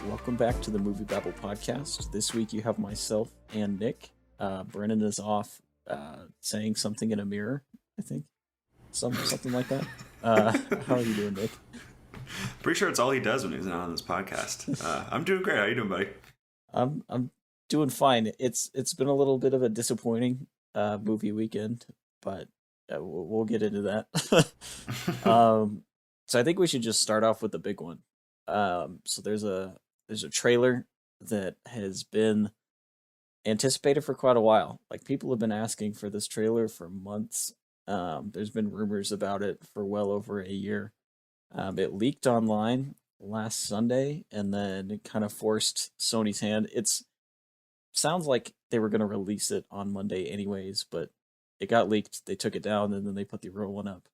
welcome back to the MovieBabble podcast. This week you have myself and Nick. Brennan is off saying something in a mirror, I think. Something like that. How are you doing, Nick? Pretty sure it's all he does when he's not on this podcast. I'm doing great. How you doing, buddy? I'm doing fine. It's been a little bit of a disappointing movie weekend, but we'll get into that. So I think we should just start off with the big one. So there's a trailer that has been anticipated for quite a while. Like, people have been asking for this trailer for months. There's been rumors about it for well over a year. It leaked online last Sunday, and then it kind of forced Sony's hand. Sounds like they were going to release it on Monday anyways, but it got leaked. They took it down, and then they put the real one up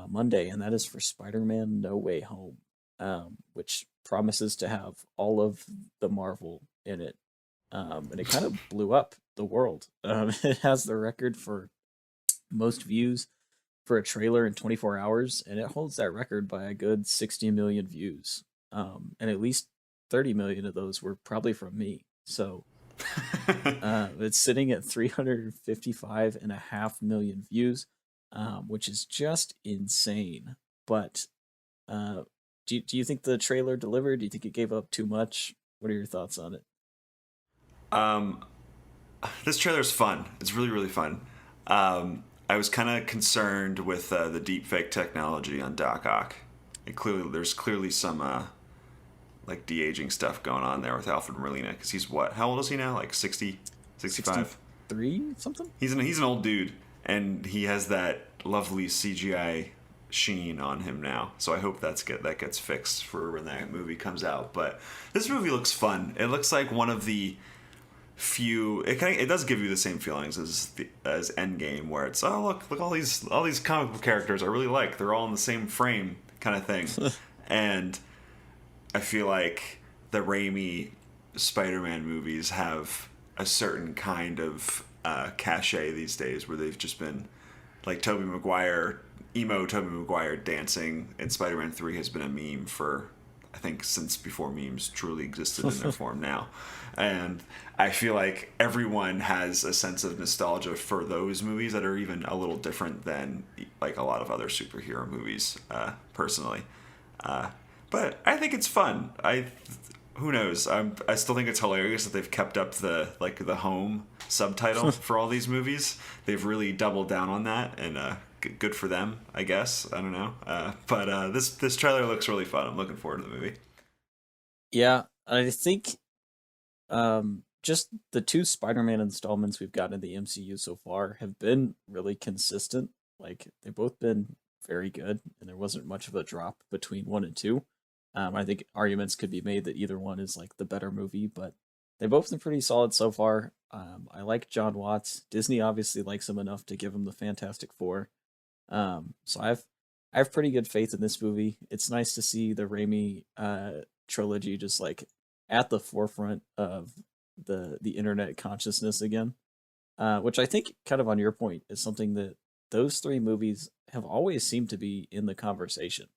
Monday, and that is for Spider-Man No Way Home, which promises to have all of the Marvel in it. And it kind of blew up the world. It has the record for most views for a trailer in 24 hours, and it holds that record by a good 60 million views. And at least 30 million of those were probably from me. So it's sitting at 355.5 million views, which is just insane. But do you think the trailer delivered? Do you think it gave up too much? What are your thoughts on it? This trailer's fun. It's really, really fun. I was kind of concerned with the deepfake technology on Doc Ock. There's clearly some like de-aging stuff going on there with Alfred Molina, because he's what? How old is he now? Like 60, 65? 63 something? He's an old dude, and he has that lovely CGI sheen on him now. So I hope that gets fixed for when that movie comes out. But this movie looks fun. It looks like one of the few. It does give you the same feelings as Endgame, where it's look all these comic book characters I really like. They're all in the same frame, kind of thing. And I feel like the Raimi Spider-Man movies have a certain kind of cachet these days, where they've just been like Tobey Maguire dancing in Spider-Man 3 has been a meme for, I think, since before memes truly existed in their form now. And I feel like everyone has a sense of nostalgia for those movies that are even a little different than like a lot of other superhero movies, personally. But I think it's fun. Who knows? I still think it's hilarious that they've kept up the home subtitle for all these movies. They've really doubled down on that, and good for them, I guess. I don't know. But this trailer looks really fun. I'm looking forward to the movie. Yeah, I think just the two Spider-Man installments we've gotten in the MCU so far have been really consistent. Like, they've both been very good, and there wasn't much of a drop between 1 and 2. I think arguments could be made that either one is like the better movie, but they've both been pretty solid so far. I like John Watts. Disney obviously likes him enough to give him the Fantastic Four. So I have pretty good faith in this movie. It's nice to see the Raimi trilogy just like at the forefront of the internet consciousness again, which I think, kind of on your point, is something that those three movies have always seemed to be in the conversation,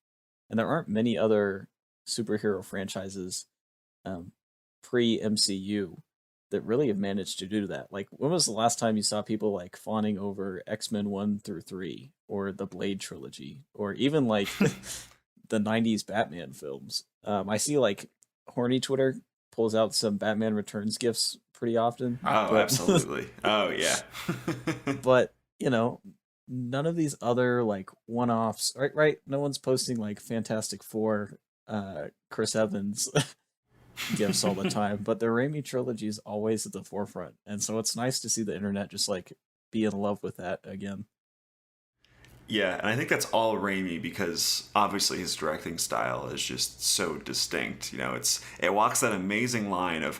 and there aren't many other superhero franchises pre-MCU that really have managed to do that. Like, when was the last time you saw people like fawning over X-Men 1 through 3 or the Blade trilogy, or even like the 90s Batman films? I see like horny Twitter pulls out some Batman Returns gifs pretty often. Oh, absolutely. Oh, yeah. But, none of these other like one-offs, right? No one's posting like Fantastic Four, Chris Evans gifts all the time, but the Raimi trilogy is always at the forefront, and so it's nice to see the internet just like be in love with that again. Yeah, and I think that's all Raimi, because obviously his directing style is just so distinct. It walks that amazing line of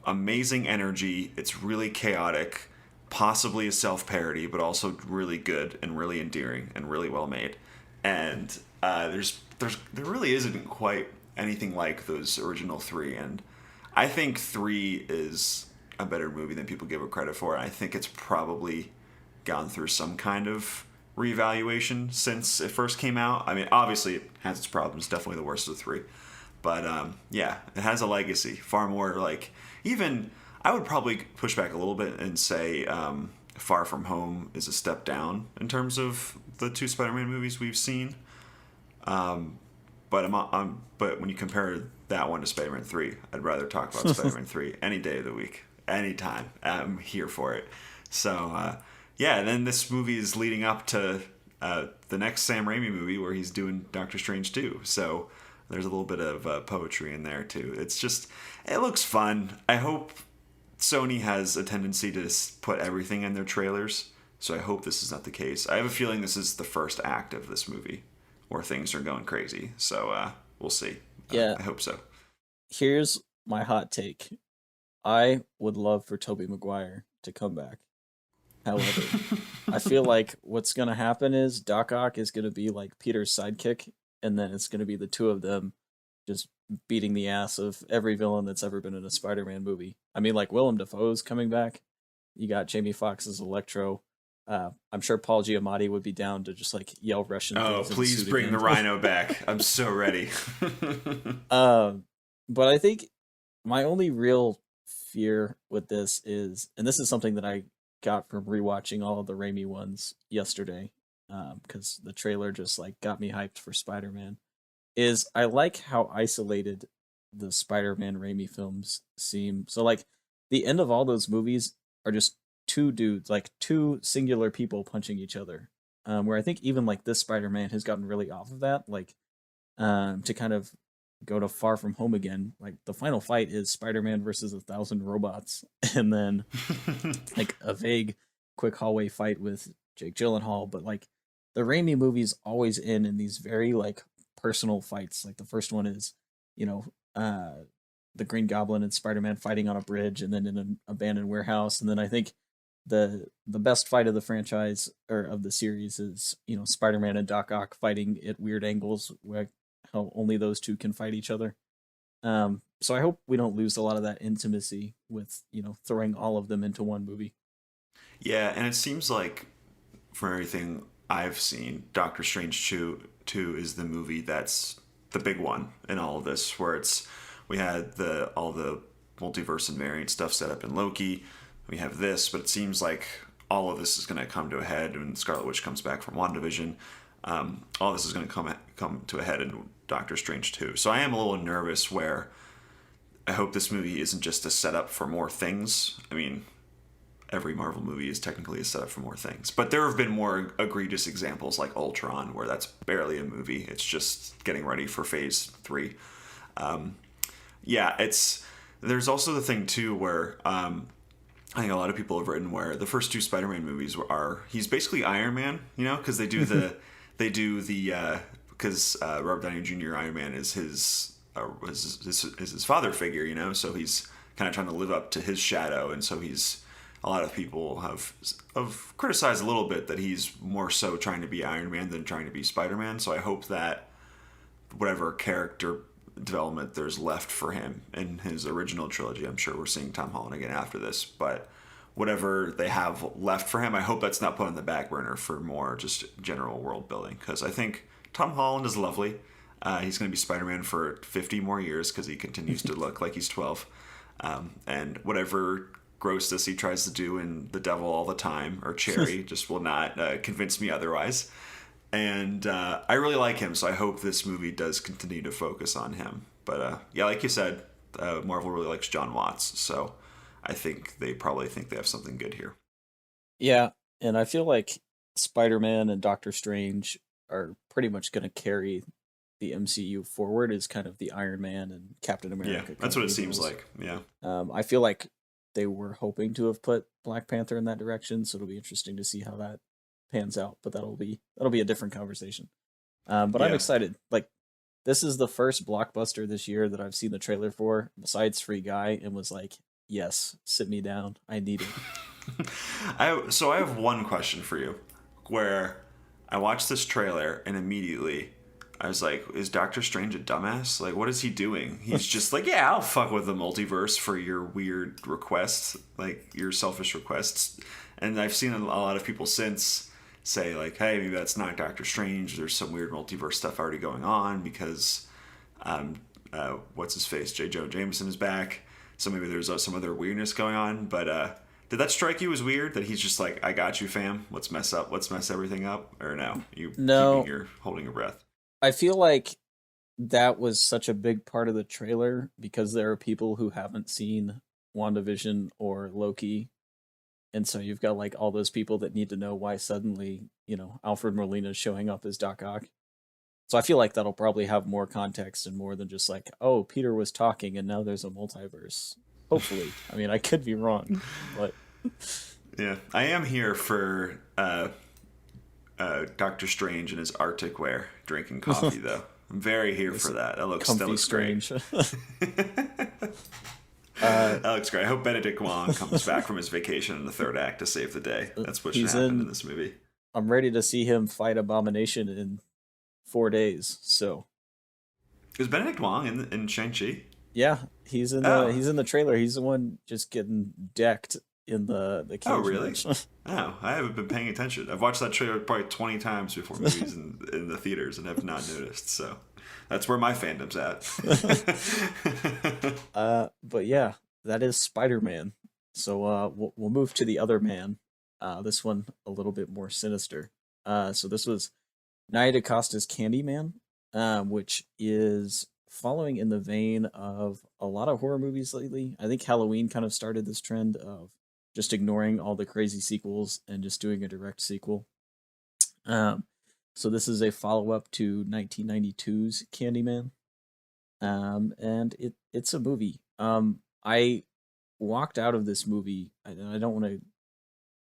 amazing energy. It's really chaotic, possibly a self-parody, but also really good and really endearing and really well made. And there really isn't quite anything like those original three, and I think 3 is a better movie than people give it credit for. I think it's probably gone through some kind of reevaluation since it first came out. I mean, obviously it has its problems, definitely the worst of the 3, But yeah, it has a legacy. Far more like, even I would probably push back a little bit and say Far From Home is a step down in terms of the two Spider-Man movies we've seen. But but when you compare that one to Spider-Man 3, I'd rather talk about Spider-Man 3 any day of the week, anytime. I'm here for it. So yeah, and then this movie is leading up to the next Sam Raimi movie where he's doing Doctor Strange 2. So there's a little bit of poetry in there too. It's just, it looks fun. I hope Sony has a tendency to put everything in their trailers, so I hope this is not the case. I have a feeling this is the first act of this movie where things are going crazy. So we'll see. Yeah. I hope so. Here's my hot take. I would love for Tobey Maguire to come back. However, I feel like what's going to happen is Doc Ock is going to be like Peter's sidekick, and then it's going to be the two of them just beating the ass of every villain that's ever been in a Spider-Man movie. I mean, like, Willem Dafoe's coming back. You got Jamie Foxx as Electro. I'm sure Paul Giamatti would be down to just like yell Russian. Oh, please bring the Rhino back. I'm so ready. But I think my only real fear with this is, and this is something that I got from rewatching all of the Raimi ones yesterday, because the trailer just like got me hyped for Spider-Man, is I like how isolated the Spider-Man Raimi films seem. So like the end of all those movies are just two dudes, like two singular people punching each other. Where I think even like this Spider-Man has gotten really off of that, like to kind of go to Far From Home again. Like the final fight is Spider-Man versus 1,000 robots, and then like a vague quick hallway fight with Jake Gyllenhaal. But like the Raimi movies always end in these very like personal fights. Like the first one is, the Green Goblin and Spider-Man fighting on a bridge, and then in an abandoned warehouse. And then I think the best fight of the franchise or of the series is, Spider-Man and Doc Ock fighting at weird angles where how only those two can fight each other. So I hope we don't lose a lot of that intimacy with, throwing all of them into one movie. Yeah, and it seems like from everything I've seen, Doctor Strange 2 is the movie that's the big one in all of this, where we had all the multiverse and variant stuff set up in Loki. We have this, but it seems like all of this is going to come to a head when Scarlet Witch comes back from WandaVision. All this is going to come to a head in Doctor Strange 2. So I am a little nervous where I hope this movie isn't just a setup for more things. I mean, every Marvel movie is technically a setup for more things. But there have been more egregious examples like Ultron, where that's barely a movie. It's just getting ready for Phase 3. There's also the thing, too, where I think a lot of people have written where the first two Spider-Man movies he's basically Iron Man, because they do because Robert Downey Jr. Iron Man is his father figure, so he's kind of trying to live up to his shadow, and so a lot of people have criticized a little bit that he's more so trying to be Iron Man than trying to be Spider-Man. So I hope that whatever character development there's left for him in his original trilogy, I'm sure we're seeing Tom Holland again after this, but whatever they have left for him, I hope that's not put on the back burner for more just general world building, because I think Tom Holland is lovely. He's going to be Spider-Man for 50 more years because he continues to look like he's 12. And whatever grossness he tries to do in The Devil All the Time or Cherry just will not convince me otherwise. And I really like him, so I hope this movie does continue to focus on him. But yeah, like you said, Marvel really likes John Watts, so I think they probably think they have something good here. Yeah, and I feel like Spider-Man and Doctor Strange are pretty much going to carry the MCU forward as kind of the Iron Man and Captain America. Yeah, that's what it seems like, yeah. I feel like they were hoping to have put Black Panther in that direction, so it'll be interesting to see how that pans out, but that'll be a different conversation. But yeah. I'm excited. Like, this is the first blockbuster this year that I've seen the trailer for, besides Free Guy, and was like, yes, sit me down. I need it. So I have one question for you, where I watched this trailer and immediately I was like, is Doctor Strange a dumbass? Like, what is he doing? He's just like, yeah, I'll fuck with the multiverse for your weird requests, like your selfish requests. And I've seen a lot of people since say like, hey, maybe that's not Doctor Strange. There's some weird multiverse stuff already going on because what's his face, J. Jonah Jameson is back, so maybe there's some other weirdness going on. But did that strike you as weird that he's just like, I got you, fam. Let's mess everything up, or no? You No, holding your breath. I feel like that was such a big part of the trailer because there are people who haven't seen WandaVision or Loki. And so you've got like all those people that need to know why suddenly, Alfred Molina is showing up as Doc Ock. So I feel like that'll probably have more context and more than just like, oh, Peter was talking and now there's a multiverse. Hopefully. I mean, I could be wrong, but yeah, I am here for Doctor Strange in his Arctic wear, drinking coffee though. I'm very here for that. That looks strange. Great. That looks great. I hope Benedict Wong comes back from his vacation in the third act to save the day. That's what should happen in this movie. I'm ready to see him fight Abomination in 4 days. So, is Benedict Wong in Shang-Chi? Yeah, he's in the trailer. He's the one just getting decked in the cage. Oh, really? Oh, I haven't been paying attention. I've watched that trailer probably 20 times before movies in the theaters and have not noticed. So that's where my fandom's at. But yeah, that is Spider-Man. So we'll move to the other man. This one a little bit more sinister. So this was DaCosta's Candyman, which is following in the vein of a lot of horror movies lately. I think Halloween kind of started this trend of just ignoring all the crazy sequels and just doing a direct sequel. So this is a follow-up to 1992's Candyman. And it's a movie. I walked out of this movie, and I don't want to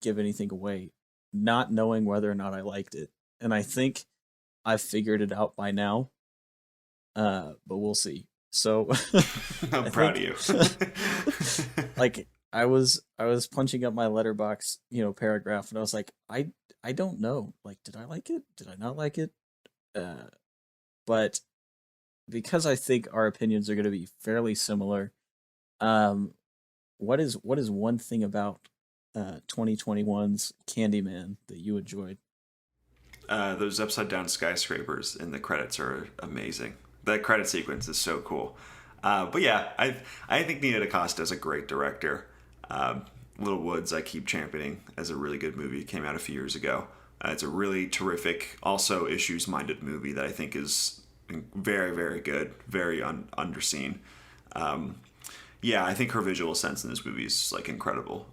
give anything away, not knowing whether or not I liked it. And I think I've figured it out by now. But we'll see. So I'm proud of you. Like I was punching up my letterbox, paragraph, and I was like, I don't know. Like, did I like it? Did I not like it? But because I think our opinions are going to be fairly similar, what is one thing about 2021's Candyman that you enjoyed? Those upside down skyscrapers in the credits are amazing. The credit sequence is so cool. But yeah, I think Nia DaCosta is a great director. Little Woods, I keep championing as a really good movie. It came out a few years ago. It's a really terrific, also issues-minded movie that I think is very, very good, very underseen. Yeah, I think her visual sense in this movie is like incredible.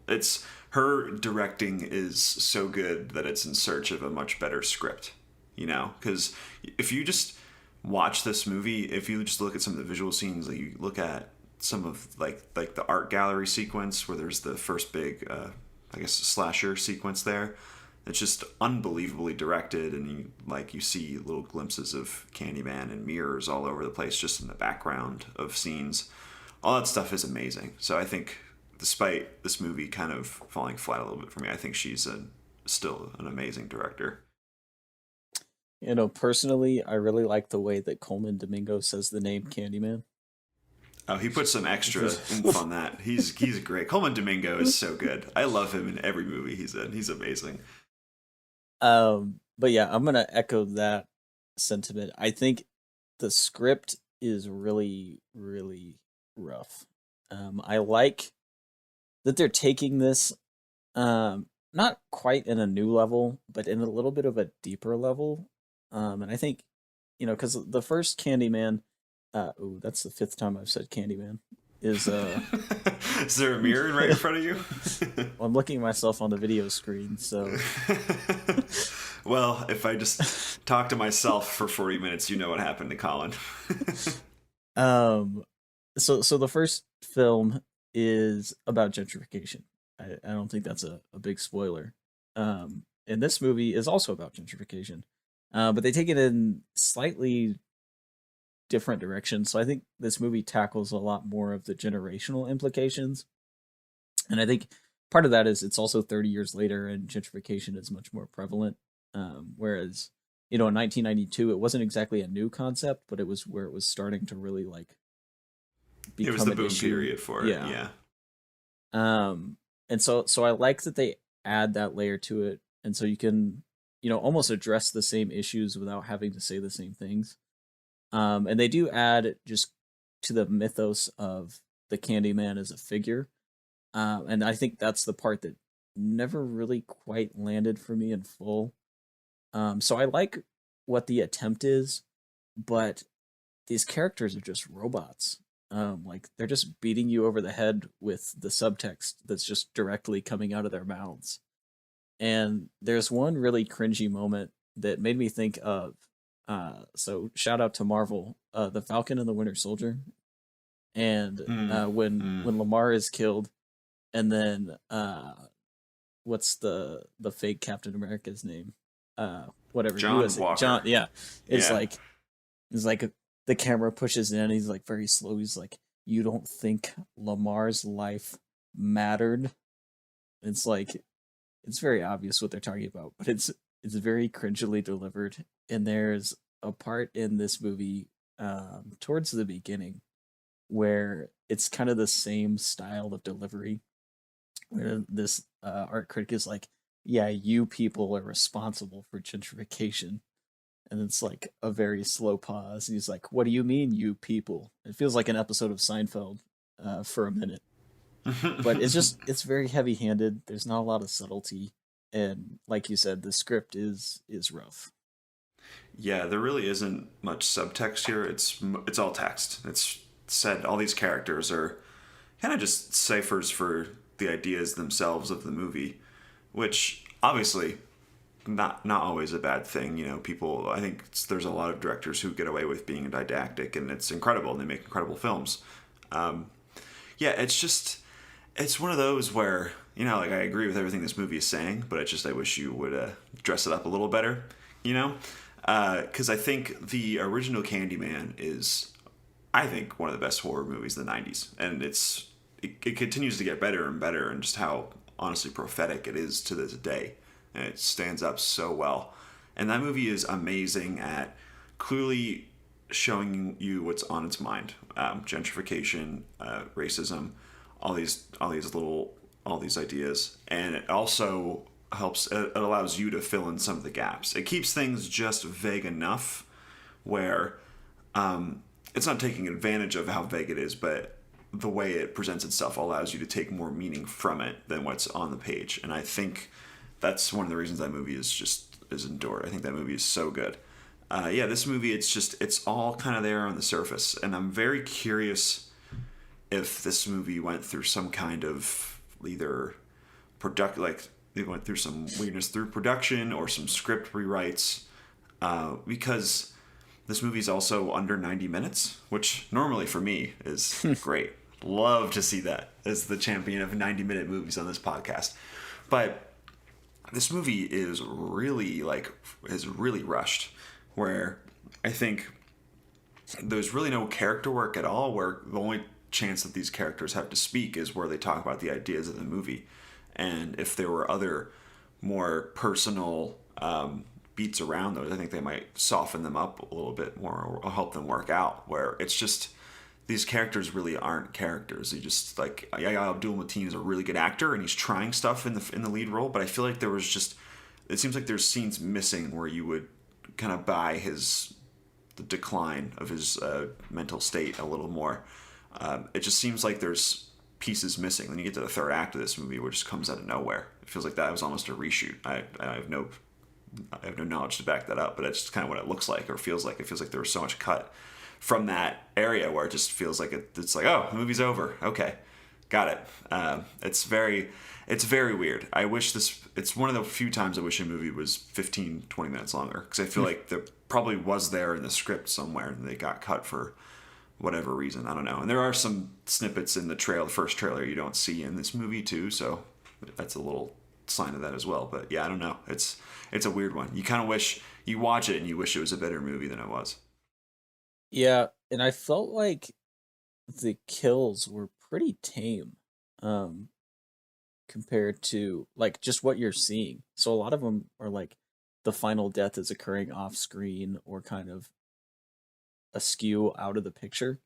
Her directing is so good that it's in search of a much better script, because if you just watch this movie, if you just look at some of the visual scenes, like you look at some of like the art gallery sequence where there's the first big slasher sequence there, it's just unbelievably directed, and you see little glimpses of Candyman and mirrors all over the place just in the background of scenes. All that stuff is amazing. So I think despite this movie kind of falling flat a little bit for me, I think she's still an amazing director. Personally, I really like the way that Coleman Domingo says the name Candyman. Oh, he put some extra oomph on that. He's great. Coleman Domingo is so good. I love him in every movie he's in. He's amazing. But yeah, I'm gonna echo that sentiment. I think the script is really, really rough. I like that they're taking this, not quite in a new level, but in a little bit of a deeper level. And I think, because the first Candyman, that's the 5th time I've said Candyman, is is there a mirror right in front of you? Well, I'm looking at myself on the video screen, so. Well, if I just talk to myself for 40 minutes, you know what happened to Collin. So the first film is about gentrification. I don't think that's a big spoiler. And this movie is also about gentrification. But they take it in slightly different directions. So I think this movie tackles a lot more of the generational implications. And I think part of that is it's also 30 years later and gentrification is much more prevalent. Whereas, in 1992, it wasn't exactly a new concept, but it was where it was starting to really become it was the an boom issue. period for it. Yeah. And so I like that they add that layer to it. And so you can, almost address the same issues without having to say the same things. And they do add just to the mythos of the Candyman as a figure. And I think that's the part that never really quite landed for me in full. So I like what the attempt is, but these characters are just robots. Like they're just beating you over the head with the subtext that's just directly coming out of their mouths. And there's one really cringy moment that made me think of. So shout out to Marvel, the Falcon and the Winter Soldier, and when Lamar is killed, and then what's the fake Captain America's name? Whatever. John USA. Walker. John, yeah. It's Yeah. like the camera pushes in, he's like very slow. He's like, "You don't think Lamar's life mattered?" It's like it's very obvious what they're talking about, but it's very cringily delivered. And there's a part in this movie towards the beginning where it's kind of the same style of delivery where this art critic is like, "Yeah, you people are responsible for gentrification." And it's like a very slow pause. And he's like, "What do you mean, you people?" It feels like an episode of Seinfeld for a minute. But it's very heavy handed. There's not a lot of subtlety. And like you said, the script is rough. Yeah, there really isn't much subtext here. It's all text. It's said all these characters are kind of just ciphers for the ideas themselves of the movie, which obviously not always a bad thing. You know, people. I think there's a lot of directors who get away with being didactic, and it's incredible, and they make incredible films. Yeah, it's one of those where, you know, like I agree with everything this movie is saying, but I wish you would dress it up a little better, you know, because I think the original Candyman is, I think, one of the best horror movies of the '90s, and it continues to get better and better, and just how honestly prophetic it is to this day, and it stands up so well. And that movie is amazing at clearly showing you what's on its mind: gentrification, racism, all these ideas, and it also helps. It allows you to fill in some of the gaps. It keeps things just vague enough where it's not taking advantage of how vague it is, but the way it presents itself allows you to take more meaning from it than what's on the page. And I think that's one of the reasons that movie is endured. I think that movie is so good. Yeah, this movie, it's all kind of there on the surface, and I'm very curious if this movie went through some kind of either like they went through some weirdness through production or some script rewrites, because this movie's also under 90 minutes, which normally for me is great. Love to see that as the champion of 90-minute movies on this podcast. But this movie is really rushed, where I think there's really no character work at all, where the only chance that these characters have to speak is where they talk about the ideas of the movie. And if there were other more personal beats around those, I think they might soften them up a little bit more or help them work out, where it's just these characters really aren't characters. They just, like, yeah, Abdul-Mateen is a really good actor and he's trying stuff in the lead role, but I feel like it seems like there's scenes missing where you would kind of buy the decline of his mental state a little more. It just seems like there's pieces missing. Then you get to the third act of this movie, where it just comes out of nowhere. It feels like that was almost a reshoot. I have no knowledge to back that up, but it's just kind of what it looks like or feels like. It feels like there was so much cut from that area where it just feels like it's like, oh, the movie's over. Okay, got it. It's very weird. I wish it's one of the few times I wish a movie was 15, 20 minutes longer, because I feel like there probably was there in the script somewhere and they got cut for whatever reason. I don't know. And there are some snippets in the first trailer you don't see in this movie too, so that's a little sign of that as well. But yeah, I don't know. It's a weird one. You kind of wish you watch it and you wish it was a better movie than it was. Yeah, and I felt like the kills were pretty tame compared to like just what you're seeing. So a lot of them are like the final death is occurring off screen or kind of askew out of the picture.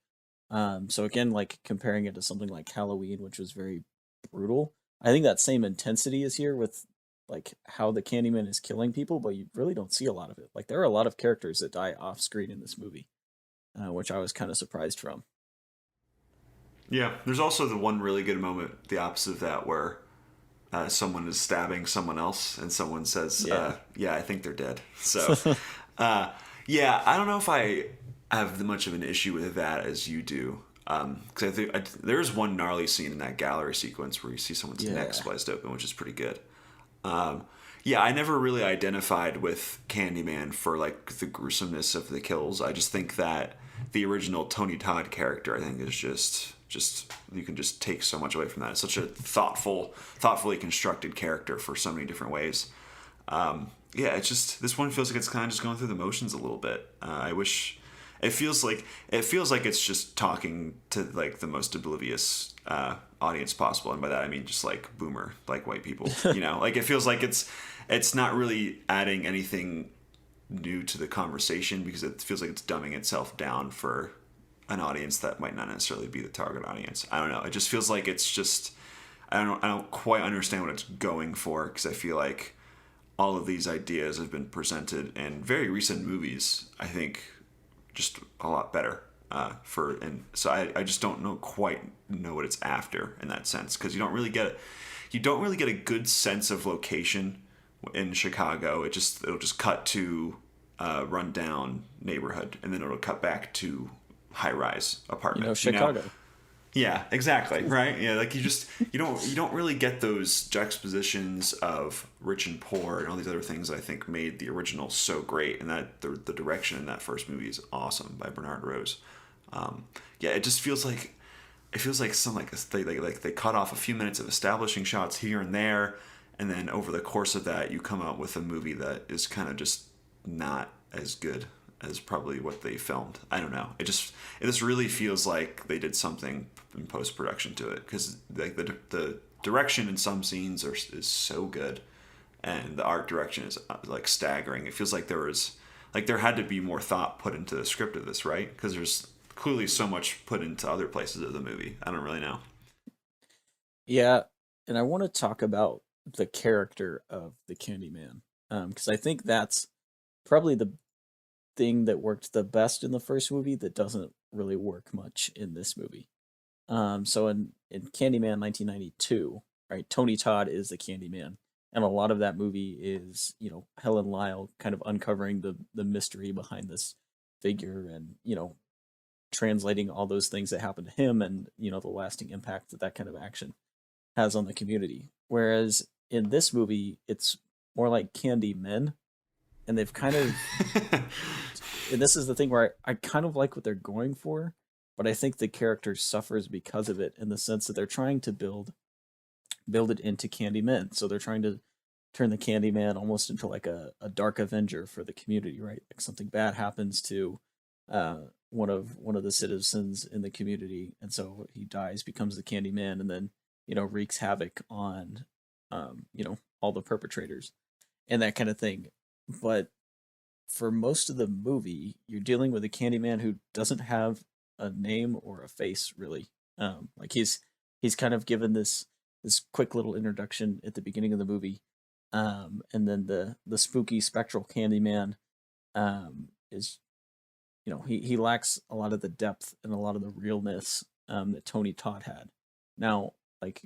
So again, like comparing it to something like Halloween, which was very brutal, I think that same intensity is here with like how the Candyman is killing people, but you really don't see a lot of it. Like there are a lot of characters that die off screen in this movie, which I was kind of surprised from. Yeah, there's also the one really good moment, the opposite of that, where someone is stabbing someone else, and someone says, Yeah. "Yeah, I think they're dead." So, uh, yeah, I don't know if I have much of an issue with that as you do, because there's one gnarly scene in that gallery sequence where you see someone's neck Yeah. spliced open, which is pretty good. Yeah, I never really identified with Candyman for like the gruesomeness of the kills. I just think that the original Tony Todd character, I think, is just you can just take so much away from that. It's such a thoughtfully constructed character for so many different ways. Yeah, it's just this one feels like it's kind of just going through the motions a little bit. I wish it feels like it's just talking to like the most oblivious audience possible, and by that I mean just like boomer, like white people. Like it feels like it's not really adding anything new to the conversation because it feels like it's dumbing itself down for an audience that might not necessarily be the target audience. I don't know. It just feels like it's just I don't quite understand what it's going for because I feel like all of these ideas have been presented in very recent movies. I think just a lot better and so I just don't quite know what it's after in that sense because you don't really get a good sense of location in Chicago. It'll just cut to a rundown neighborhood and then it'll cut back to high rise apartment. Chicago. Yeah, exactly. Right. Yeah, like you don't really get those juxtapositions of rich and poor and all these other things I think made the original so great, and that the direction in that first movie is awesome by Bernard Rose. Yeah, it just feels like some like they cut off a few minutes of establishing shots here and there, and then over the course of that you come out with a movie that is kind of just not as good as probably what they filmed. I don't know. It just really feels like they did something in post production to it because like the direction in some scenes is so good, and the art direction is like staggering. It feels like there had to be more thought put into the script of this, right? Because there's clearly so much put into other places of the movie. I don't really know. Yeah, and I want to talk about the character of the Candyman, because I think that's probably the thing that worked the best in the first movie that doesn't really work much in this movie. So in Candyman 1992, right, Tony Todd is the Candyman, and a lot of that movie is Helen Lyle kind of uncovering the mystery behind this figure, and translating all those things that happened to him, and the lasting impact that that kind of action has on the community. Whereas in this movie, it's more like Candymen, and they've kind of and this is the thing where I kind of like what they're going for, but I think the character suffers because of it in the sense that they're trying to build it into Candyman. So they're trying to turn the Candyman almost into like a dark avenger for the community, right? Like something bad happens to one of the citizens in the community, and so he dies, becomes the Candyman, and then wreaks havoc on all the perpetrators and that kind of thing. But for most of the movie, you're dealing with a Candyman who doesn't have a name or a face, really. Like he's kind of given this quick little introduction at the beginning of the movie, and then the spooky spectral Candyman is he lacks a lot of the depth and a lot of the realness that Tony Todd had. Now, like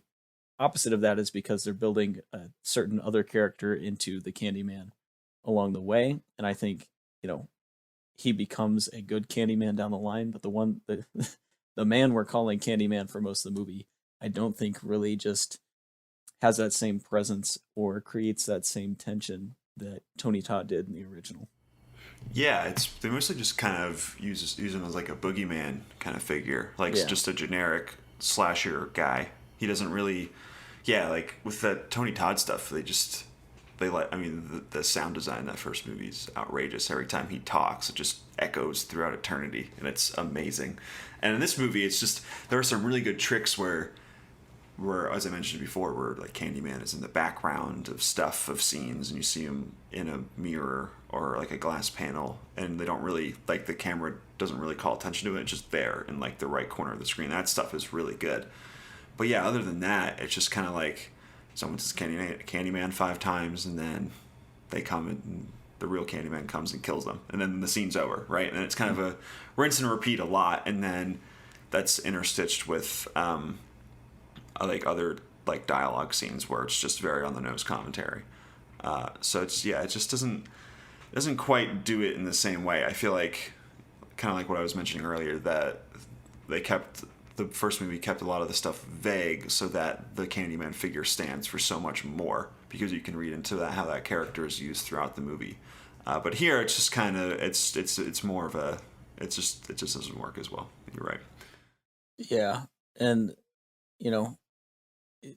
opposite of that is because they're building a certain other character into the Candyman along the way, and I think he becomes a good Candyman down the line. But the man we're calling Candyman for most of the movie, I don't think really just has that same presence or creates that same tension that Tony Todd did in the original. Yeah, they mostly just kind of use him as like a boogeyman kind of figure, like Yeah. just a generic slasher guy. He doesn't really, yeah, like with that Tony Todd stuff, I mean, the sound design in that first movie is outrageous. Every time he talks, it just echoes throughout eternity, and it's amazing. And in this movie, it's just there are some really good tricks where as I mentioned before, where like Candyman is in the background of scenes, and you see him in a mirror or like a glass panel, and they don't really like the camera doesn't really call attention to it. It's just there in like the right corner of the screen. That stuff is really good. But yeah, other than that, it's just kind of like someone says Candyman 5 times, and then they come and the real Candyman comes and kills them, and then the scene's over, right? And it's kind of a rinse and repeat a lot, and then that's interstitched with like other like dialogue scenes where it's just very on the nose commentary. So it's it just doesn't quite do it in the same way. I feel like kind of like what I was mentioning earlier, that the first movie kept a lot of the stuff vague so that the Candyman figure stands for so much more, because you can read into that how that character is used throughout the movie. But here it's just kind of it's more of a it just doesn't work as well. You're right. Yeah, and you know,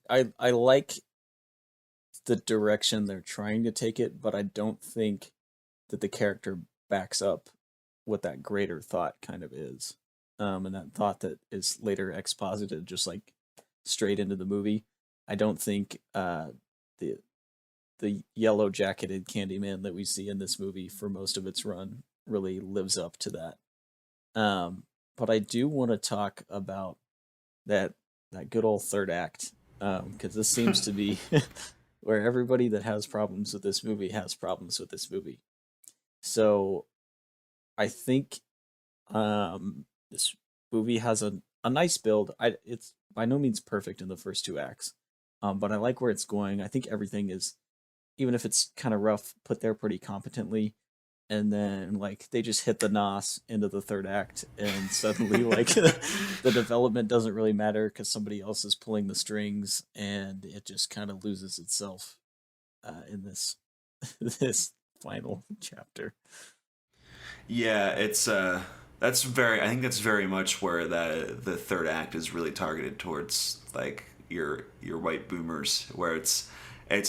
I like the direction they're trying to take it, but I don't think that the character backs up what that greater thought kind of is. And that thought that is later exposited just like straight into the movie. I don't think the yellow jacketed Candyman that we see in this movie for most of its run really lives up to that. But I do want to talk about that good old third act, because this seems to be where everybody that has problems with this movie has problems with this movie. So I think this movie has a nice build. It's by no means perfect in the first two acts, but I like where it's going. I think everything is, even if it's kind of rough, put there pretty competently. And then like they just hit the nos into the third act, and suddenly like the development doesn't really matter because somebody else is pulling the strings, and it just kind of loses itself in this this final chapter. Yeah, it's that's very. I think that's very much where the third act is really targeted towards like your white boomers, where it's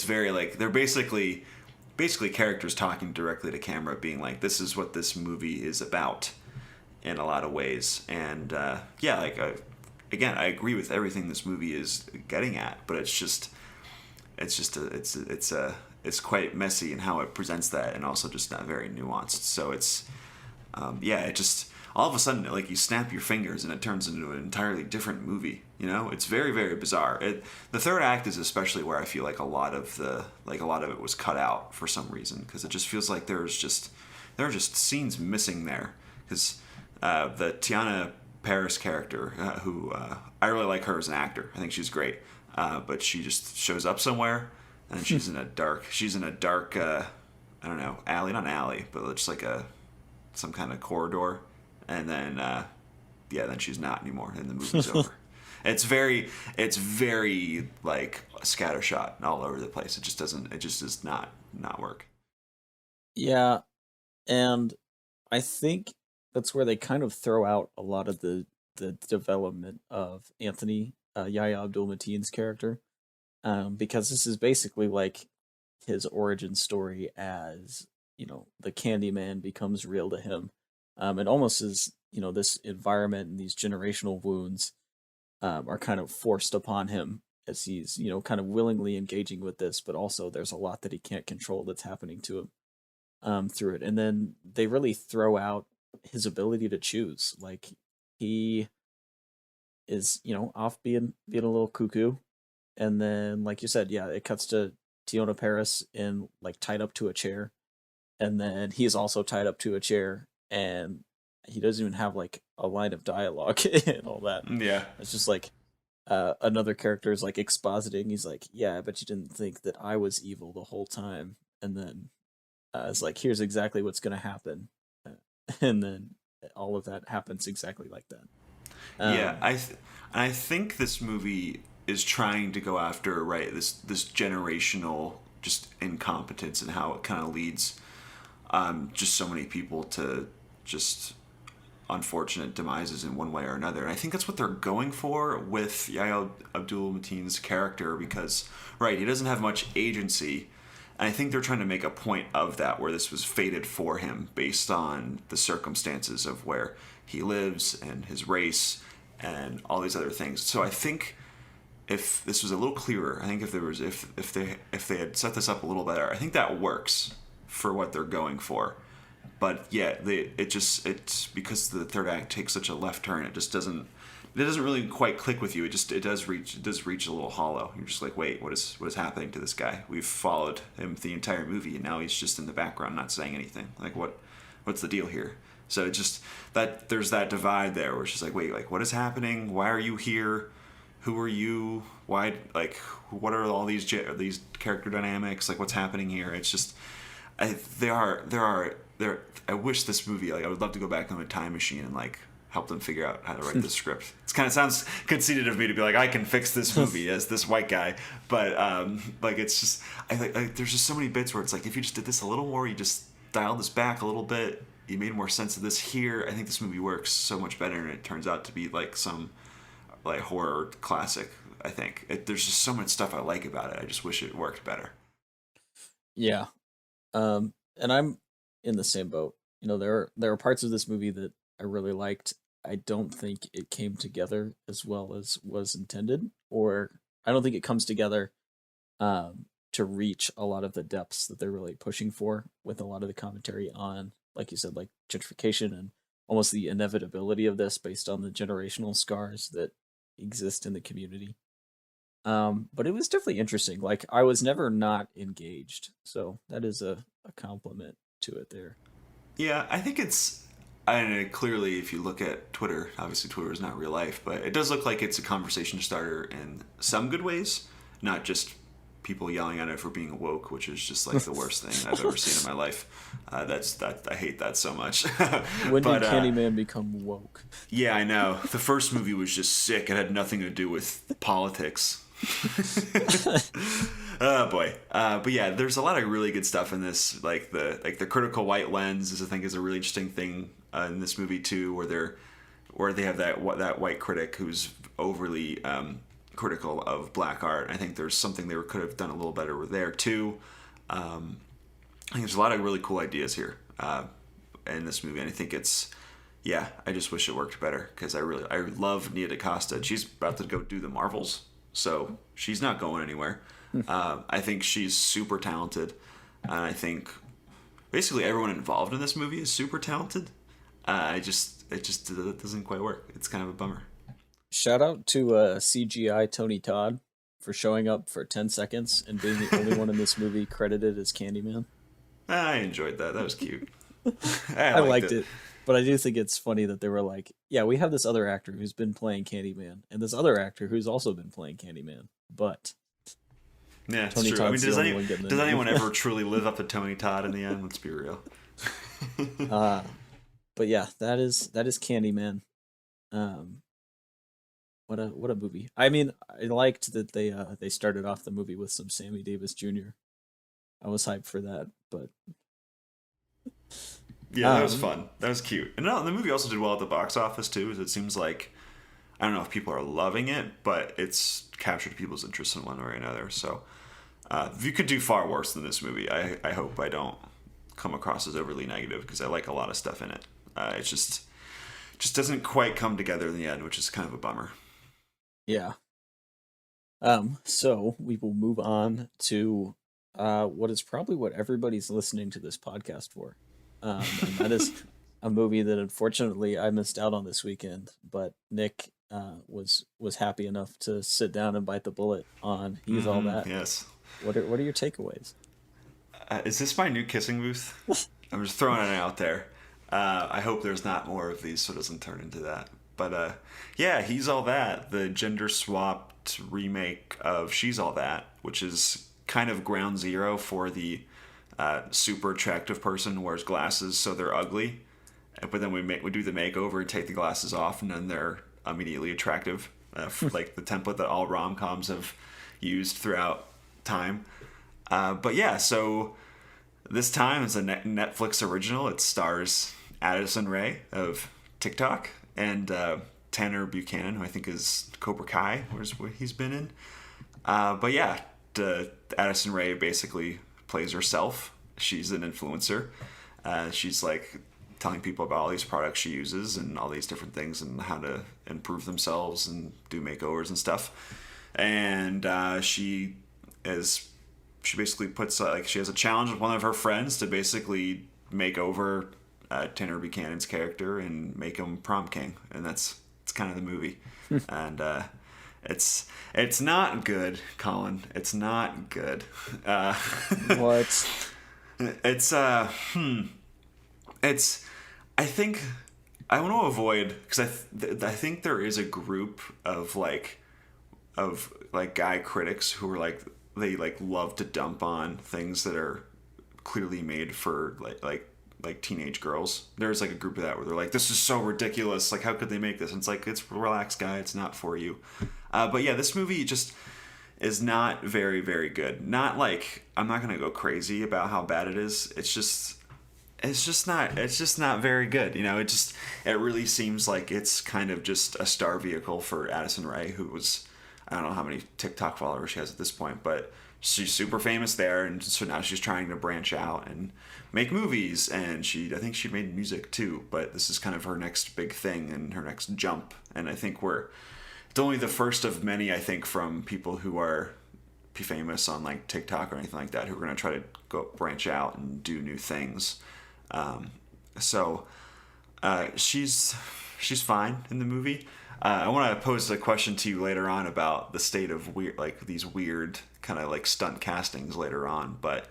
very like they're basically characters talking directly to camera, being like, this is what this movie is about in a lot of ways. And again, I agree with everything this movie is getting at, but it's quite messy in how it presents that, and also just not very nuanced. So it's it just all of a sudden, like, you snap your fingers and it turns into an entirely different movie. You know, it's very, very bizarre. The third act is especially where I feel like a lot of it was cut out for some reason, because it just feels like there are just scenes missing there. Because the Tiana Paris character, who I really like her as an actor. I think she's great, but she just shows up somewhere and she's in a dark I don't know, alley, not an alley, but just like some kind of corridor. And then, then she's not anymore, and the movie's over. It's very like scattershot all over the place. It just does not work. Yeah, and I think that's where they kind of throw out a lot of the development of Anthony Yahya Abdul-Mateen's character, because this is basically like his origin story as, you know, the Candyman becomes real to him. It almost is, you know, this environment and these generational wounds are kind of forced upon him as he's, you know, kind of willingly engaging with this, but also there's a lot that he can't control that's happening to him through it. And then they really throw out his ability to choose. Like, he is, you know, off being a little cuckoo. And then, like you said, yeah, it cuts to Tiona Paris in like tied up to a chair. And then he's also tied up to a chair, and he doesn't even have like a line of dialogue and all that. Yeah. It's just like another character is like expositing. He's like, yeah, I bet you didn't think that I was evil the whole time. And then it's like, here's exactly what's going to happen. And then all of that happens exactly like that. I think this movie is trying to go after, right, this generational just incompetence, and how it kind of leads just so many people to just unfortunate demises in one way or another. And I think that's what they're going for with Yahya Abdul-Mateen's character, because, right, he doesn't have much agency. And I think they're trying to make a point of that, where this was fated for him based on the circumstances of where he lives and his race and all these other things. So I think if this was a little clearer, I think if they had set this up a little better, I think that works for what they're going for. But yeah, it's because the third act takes such a left turn, it doesn't really quite click with you. It does reach a little hollow. You're just like, wait, what is happening to this guy? We've followed him the entire movie, and now he's just in the background, not saying anything. Like, what's the deal here? So it just that there's that divide there where she's like, wait, like what is happening? Why are you here? Who are you? Why, like, what are all these character dynamics? Like, what's happening here? It's just, I wish this movie, like, I would love to go back on a time machine and like help them figure out how to write this script. It's kind of sounds conceited of me to be like, I can fix this movie as this white guy, but like it's just, there's just so many bits where it's like if you just did this a little more, you just dialed this back a little bit, you made more sense of this here. I think this movie works so much better, and it turns out to be like some like horror classic. I think there's just so much stuff I like about it. I just wish it worked better. Yeah. And I'm in the same boat. You know, there are parts of this movie that I really liked. I don't think it came together as well as was intended, or I don't think it comes together to reach a lot of the depths that they're really pushing for with a lot of the commentary on, like you said, like gentrification and almost the inevitability of this based on the generational scars that exist in the community. But it was definitely interesting. Like I was never not engaged, so that is a compliment to it there. Yeah, I think it's. And clearly, if you look at Twitter, obviously Twitter is not real life, but it does look like it's a conversation starter in some good ways, not just people yelling at it for being woke, which is just like the worst thing I've ever seen in my life. I hate that so much. When did Candyman become woke? Yeah, I know. The first movie was just sick. It had nothing to do with politics. Oh boy. But yeah, there's a lot of really good stuff in this. Like the critical white lens is, I think, is a really interesting thing in this movie too, where they have that white critic who's overly critical of black art. I think there's something they could have done a little better with there too. I think there's a lot of really cool ideas here in this movie, and I think I just wish it worked better because I love Nia DaCosta. She's about to go do the Marvels, so she's not going anywhere. I think she's super talented, and I think basically everyone involved in this movie is super talented. It just doesn't quite work. It's kind of a bummer. Shout out to CGI Tony Todd for showing up for 10 seconds and being the only one in this movie credited as Candyman. I enjoyed that. That was cute. I liked it. But I do think it's funny that they were like, yeah, we have this other actor who's been playing Candyman and this other actor who's also been playing Candyman. But yeah, it's true. I mean, does anyone ever truly live up to Tony Todd in the end? Let's be real. But yeah, that is Candyman. What a movie. I mean, I liked that they started off the movie with some Sammy Davis Jr. I was hyped for that, but yeah, that was fun. That was cute. And the movie also did well at the box office too. It seems like, I don't know if people are loving it, but it's captured people's interest in one way or another. So you could do far worse than this movie. I hope I don't come across as overly negative because I like a lot of stuff in it. It just doesn't quite come together in the end, which is kind of a bummer. Yeah. So we will move on to what is probably what everybody's listening to this podcast for. And that is a movie that unfortunately I missed out on this weekend, but Nick was happy enough to sit down and bite the bullet on He's All That. Yes. What are your takeaways? Is this my new kissing booth? I'm just throwing it out there. I hope there's not more of these so it doesn't turn into that. But yeah, He's All That, the gender-swapped remake of She's All That, which is kind of ground zero for the super attractive person who wears glasses so they're ugly. But then we do the makeover and take the glasses off, and then they're immediately attractive, like the template that all rom-coms have used throughout time. But yeah, so this time it's a Netflix original. It stars Addison Rae of TikTok and Tanner Buchanan, who I think is Cobra Kai, where he's been in. But yeah, Addison Rae basically plays herself. She's an influencer. She's like telling people about all these products she uses and all these different things and how to improve themselves and do makeovers and stuff. And she basically puts she has a challenge with one of her friends to basically make over Tanner Buchanan's character and make him prom king, and it's kind of the movie. And it's not good, Colin. It's not good. What? It's I think I want to avoid because I think there is a group of like guy critics who are like they like love to dump on things that are clearly made for like teenage girls. There's like a group of that where they're like, this is so ridiculous. Like, how could they make this? And it's like, it's relax, guy. It's not for you. But yeah, this movie just is not very good. Not like I'm not gonna go crazy about how bad it is. It's just not very good. You know, it really seems like it's kind of just a star vehicle for Addison Rae, who was I don't know how many TikTok followers she has at this point, but she's super famous there, and so now she's trying to branch out and make movies. And I think she made music too, but this is kind of her next big thing and her next jump. And I think it's only the first of many, I think, from people who are famous on like TikTok or anything like that who are going to try to go branch out and do new things. So she's fine in the movie. I want to pose a question to you later on about the state of weird, like these weird kind of like stunt castings later on. But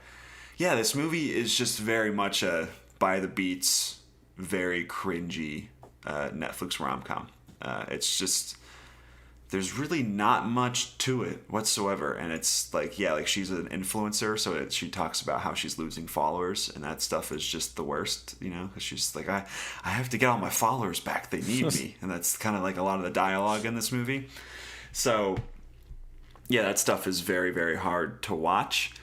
yeah, this movie is just very much a by the beats, very cringy Netflix rom com. It's just there's really not much to it whatsoever, and it's like yeah, like she's an influencer, so she talks about how she's losing followers, and that stuff is just the worst, you know, because she's like I have to get all my followers back, they need me, and that's kind of like a lot of the dialogue in this movie. So yeah, that stuff is very hard to watch,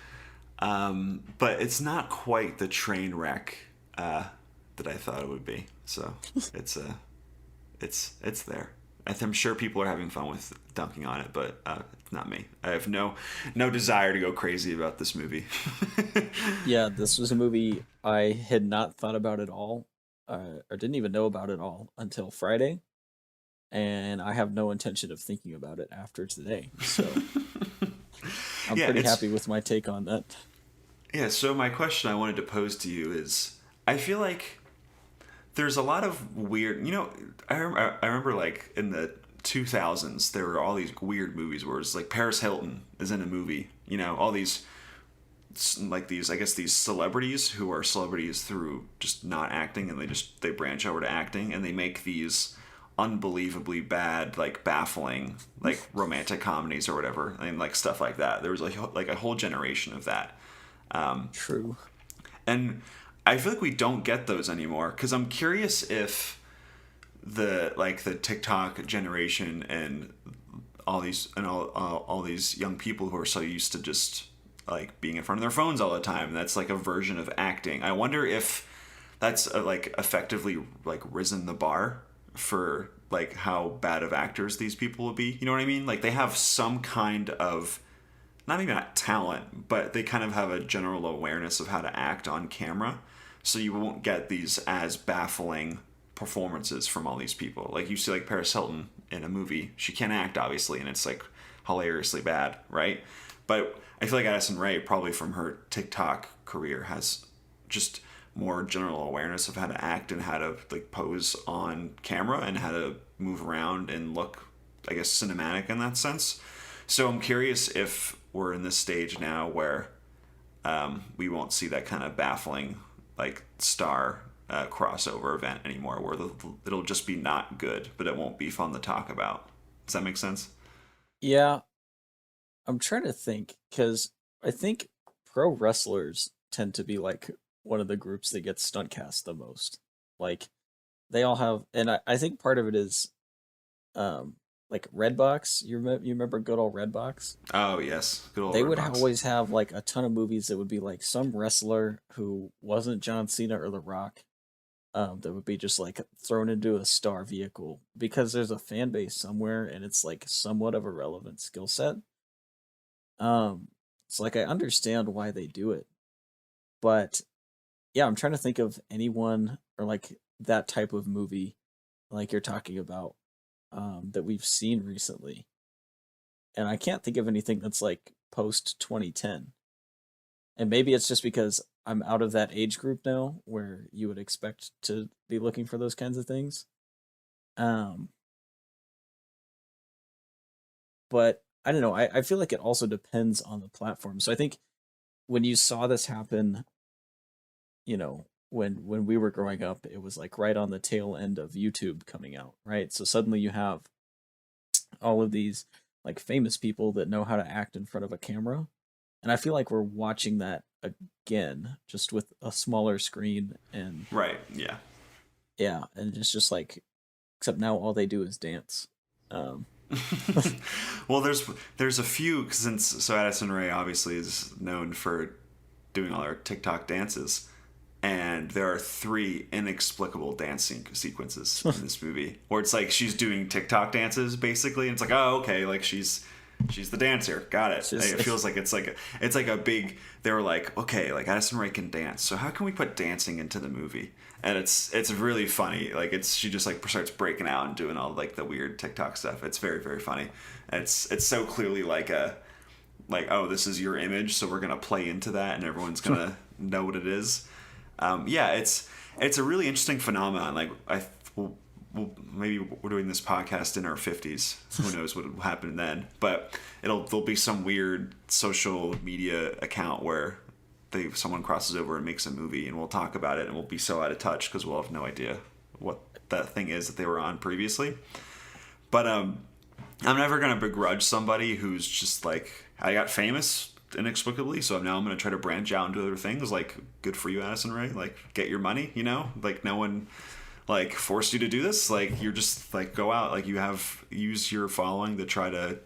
but it's not quite the train wreck that I thought it would be. So it's there. I'm sure people are having fun with dunking on it, but it's not me. I have no desire to go crazy about this movie. Yeah, this was a movie I had not thought about at all, or didn't even know about at all until Friday, and I have no intention of thinking about it after today. So I'm Yeah, pretty it's happy with my take on that. yeah. So my question I wanted to pose to you is, I feel like there's a lot of weird. You know, I remember like in the 2000s there were all these weird movies where it's like Paris Hilton is in a movie. You know, all these like these I guess these celebrities who are celebrities through just not acting, and they branch over to acting, and they make these unbelievably bad, like baffling, like romantic comedies or whatever, and like stuff like that. There was like a whole generation of that. True. And I feel like we don't get those anymore, because I'm curious if the TikTok generation and all these young people who are so used to just like being in front of their phones all the time, that's like a version of acting. I wonder if that's like effectively like risen the bar for like how bad of actors these people will be. You know what I mean? Like they have some kind of not maybe not talent, but they kind of have a general awareness of how to act on camera. So you won't get these as baffling performances from all these people. Like you see like Paris Hilton in a movie, she can't act obviously, and it's like hilariously bad, right? But I feel like Addison Rae, probably from her TikTok career, has just more general awareness of how to act and how to like pose on camera and how to move around and look, I guess, cinematic in that sense. So I'm curious if we're in this stage now where we won't see that kind of baffling like star crossover event anymore, where it'll just be not good, but it won't be fun to talk about. Does that make sense? Yeah, I'm trying to think because I think pro wrestlers tend to be like one of the groups that gets stunt cast the most. Like they all have, and I think part of it is um like Redbox. You remember good old Redbox? Oh yes, good old They Red would Box. always have like a ton of movies that would be like some wrestler who wasn't John Cena or The Rock, that would be just like thrown into a star vehicle because there's a fan base somewhere and it's like somewhat of a relevant skill set. Um, it's like I understand why they do it, but yeah, I'm trying to think of anyone or like that type of movie like you're talking about that we've seen recently, and I can't think of anything that's like post 2010. And maybe it's just because I'm out of that age group now where you would expect to be looking for those kinds of things. Um, but I don't know. I feel like it also depends on the platform. So I think when you saw this happen, you know, when we were growing up, it was like right on the tail end of YouTube coming out, right? So suddenly you have all of these like famous people that know how to act in front of a camera. And I feel like we're watching that again, just with a smaller screen and Right. Yeah. yeah, and it's just like except now all they do is dance. Um Well, there's a few since so Addison Rae obviously is known for doing all her TikTok dances, and there are three inexplicable dancing sequences in this movie where it's like she's doing TikTok dances basically, and it's like, oh, okay, like she's the dancer, got it. It feels like it's like a big. They were like, okay, like Addison Rae can dance, so how can we put dancing into the movie? And it's really funny. Like she just like starts breaking out and doing all like the weird TikTok stuff. It's very very funny. And it's so clearly like oh, this is your image, so we're gonna play into that, and everyone's gonna know what it is. Yeah, it's a really interesting phenomenon. Like we'll maybe we're doing this podcast in our 50s. Who knows what will happen then? But there'll be some weird social media account where someone crosses over and makes a movie, and we'll talk about it, and we'll be so out of touch because we'll have no idea what that thing is that they were on previously. But I'm never gonna begrudge somebody who's just like, I got famous inexplicably, so now I'm gonna try to branch out and do other things. Like, good for you, Addison Rae. Like, get your money. You know, like no one like forced you to do this. Like, you're just like, go out. Like, use your following to try to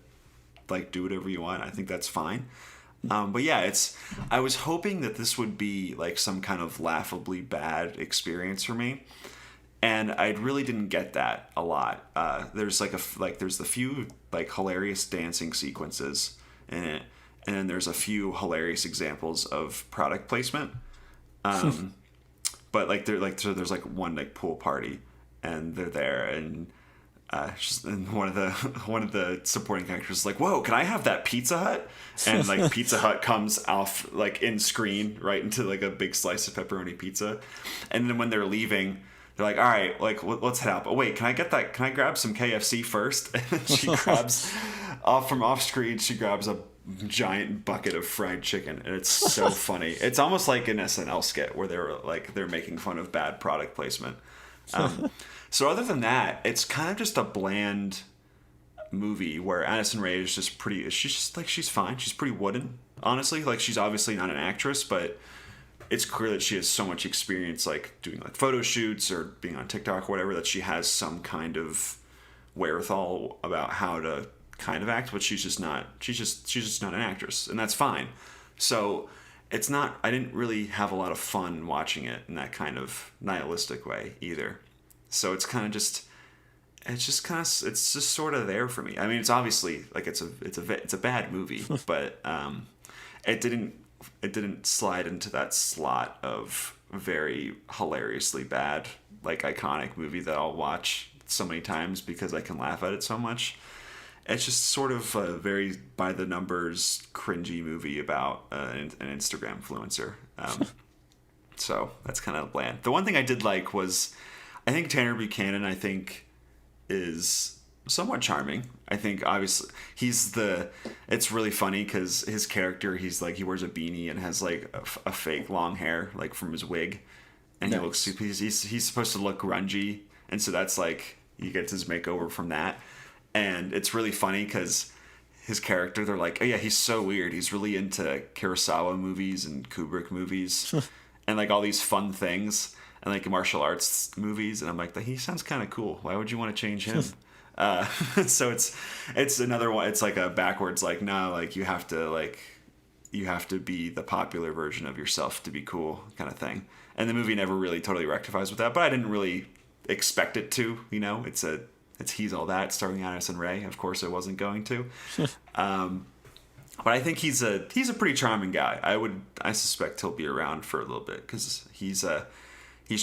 like do whatever you want. I think that's fine. But yeah, I was hoping that this would be like some kind of laughably bad experience for me, and I really didn't get that a lot. There's there's the few like hilarious dancing sequences in it, and then there's a few hilarious examples of product placement. But like so there's like one like pool party, and they're there, and and one of the supporting characters is like, whoa, can I have that Pizza Hut? And like Pizza Hut comes off like in screen right into like a big slice of pepperoni pizza. And then when they're leaving, they're like, all right, like let's head out. But wait, can I grab some KFC first? And then she grabs off screen, she grabs a giant bucket of fried chicken, and it's so funny. It's almost like an SNL skit where they're making fun of bad product placement. So other than that, it's kind of just a bland movie where Addison Rae is just pretty. She's fine. She's pretty wooden, honestly. Like, she's obviously not an actress, but it's clear that she has so much experience, like doing like photo shoots or being on TikTok or whatever, that she has some kind of wherewithal about how to kind of act. But she's just not. She's just not an actress, and that's fine. So it's not. I didn't really have a lot of fun watching it in that kind of nihilistic way either. So it's just sort of there for me. I mean, it's obviously like it's a bad movie, but it didn't slide into that slot of very hilariously bad, like iconic movie that I'll watch so many times because I can laugh at it so much. It's just sort of a very by the numbers cringy movie about an Instagram influencer. So that's kind of bland. The one thing I did like was, I think Tanner Buchanan, is somewhat charming. I think obviously it's really funny because his character, he wears a beanie and has like a fake long hair, like from his wig. And nice. He's supposed to look grungy. And so that's like, he gets his makeover from that. And it's really funny because his character, they're like, oh yeah, he's so weird. He's really into Kurosawa movies and Kubrick movies and like all these fun things. And like martial arts movies, and I'm like, he sounds kind of cool. Why would you want to change him? So it's another one. It's like a backwards, like, no, like you have to be the popular version of yourself to be cool kind of thing. And the movie never really totally rectifies with that, but I didn't really expect it to. You know, it's He's All That starring Addison Rae. Of course, I wasn't going to. But I think he's a pretty charming guy. I suspect he'll be around for a little bit because he's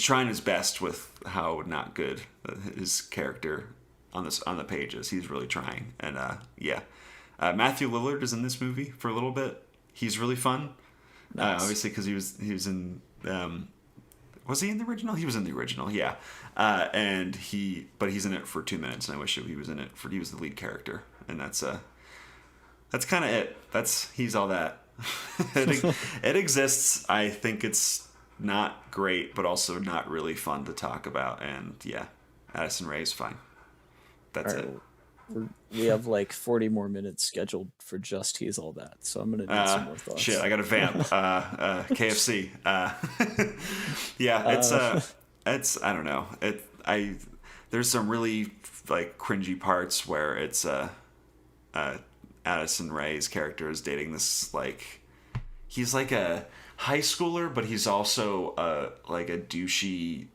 trying his best with how not good his character on the pages. He's really trying, and Matthew Lillard is in this movie for a little bit. He's really fun, nice. Obviously because he was in. Was he in the original? He was in the original, yeah. But he's in it for 2 minutes, and I wish he was in it he was the lead character, and that's kind of it. He's All That. It exists. I think it's not great, but also not really fun to talk about. And yeah, Addison Rae is fine. That's All right, it. we have like 40 more minutes scheduled for just He's All That, so I'm gonna need some more Shit, thoughts. I got a vamp. KFC. Yeah, Uh, it's I don't know. There's some really like cringy parts where it's uh, Addison Rae's character is dating this like he's like a high schooler, but he's also like a douchey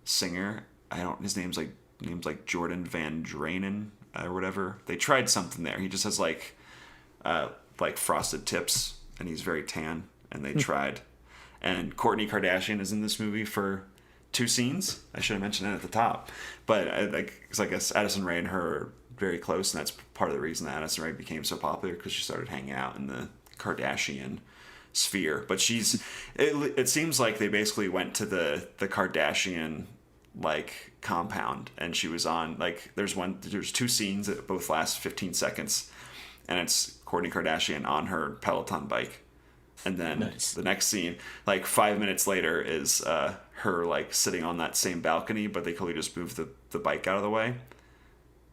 singer. I don't. His name's like Jordan Van Dranen or whatever. They tried something there. He just has like frosted tips, and he's very tan. And they tried. And Kourtney Kardashian is in this movie for 2 scenes. I should have mentioned that at the top. But I guess Addison Rae and her are very close, and that's part of the reason that Addison Rae became so popular, because she started hanging out in the Kardashian sphere. But it seems like they basically went to the Kardashian like compound, and she was on like there's 2 scenes that both last 15 seconds, and it's Kourtney Kardashian on her Peloton bike. And then nice. the next scene, like 5 minutes later, is her like sitting on that same balcony, but they clearly just moved the bike out of the way.